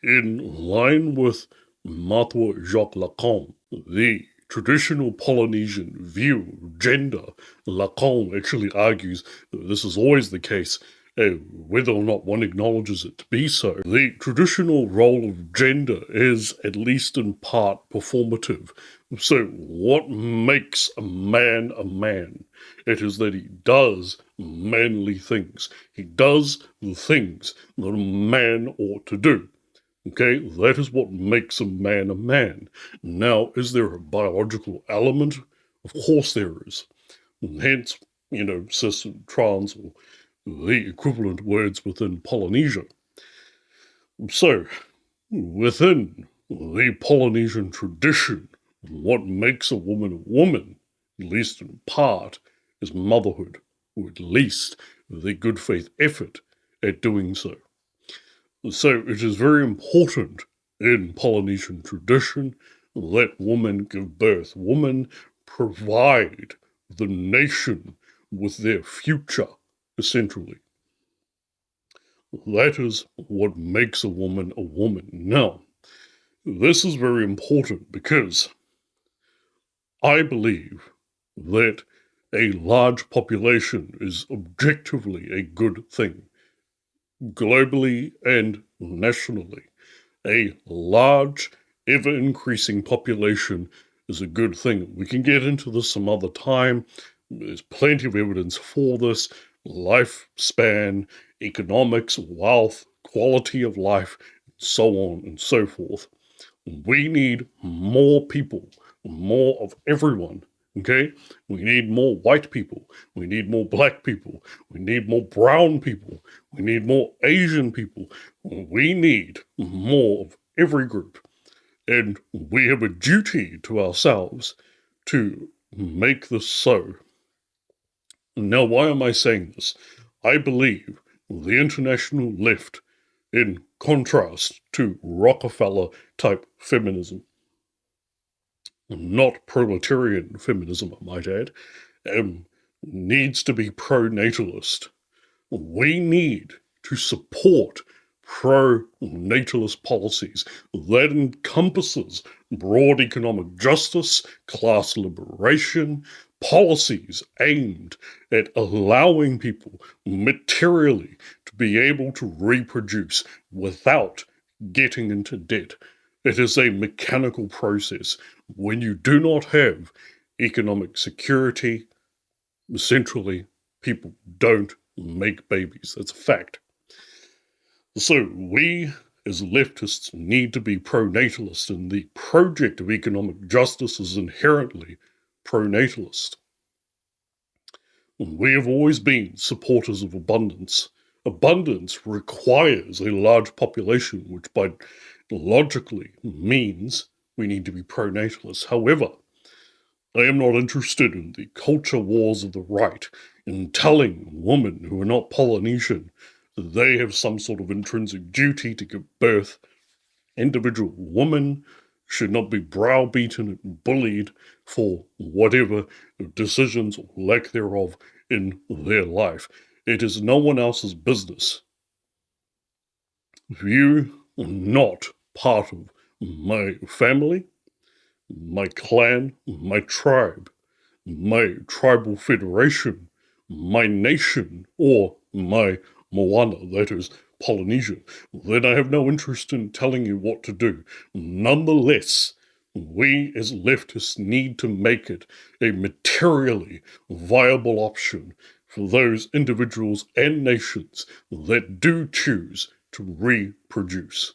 in line with Martha Jacques Lacan, the traditional Polynesian view of gender, Lacan actually argues that this is always the case, whether or not one acknowledges it to be so. The traditional role of gender is, at least in part, performative. So, what makes a man a man? It is that he does manly things. He does the things that a man ought to do. Okay, that is what makes a man a man. Now, is there a biological element? Of course there is. And hence, cis and trans, or the equivalent words within Polynesia. So, within the Polynesian tradition, what makes a woman, at least in part, is motherhood, or at least the good faith effort at doing so. So it is very important in Polynesian tradition that women give birth. Women provide the nation with their future, essentially. That is what makes a woman a woman. Now, this is very important because I believe that a large population is objectively a good thing, globally and nationally. A large, ever-increasing population is a good thing. We can get into this some other time. There's plenty of evidence for this. Lifespan, economics, wealth, quality of life, so on and so forth. We need more people, more of everyone, okay? We need more white people. We need more black people. We need more brown people. We need more Asian people. We need more of every group. And we have a duty to ourselves to make this so. Now, why am I saying this? I believe the international left, in contrast to Rockefeller-type feminism, not proletarian feminism, I might add, needs to be pro-natalist. We need to support pro-natalist policies that encompasses broad economic justice, class liberation, policies aimed at allowing people materially to be able to reproduce without getting into debt. It is a mechanical process. When you do not have economic security, essentially, people don't make babies. That's a fact. So we, as leftists, need to be pro-natalist, and the project of economic justice is inherently pro-natalist. We have always been supporters of abundance. Abundance requires a large population, which by logically means we need to be pro-natalist. However, I am not interested in the culture wars of the right, in telling women who are not Polynesian that they have some sort of intrinsic duty to give birth. Individual women should not be browbeaten and bullied for whatever decisions or lack thereof in their life. It is no one else's business. If you are not part of my family, my clan, my tribe, my tribal federation, my nation, or my moana, that is Polynesia, then I have no interest in telling you what to do. Nonetheless, we as leftists need to make it a materially viable option for those individuals and nations that do choose to reproduce.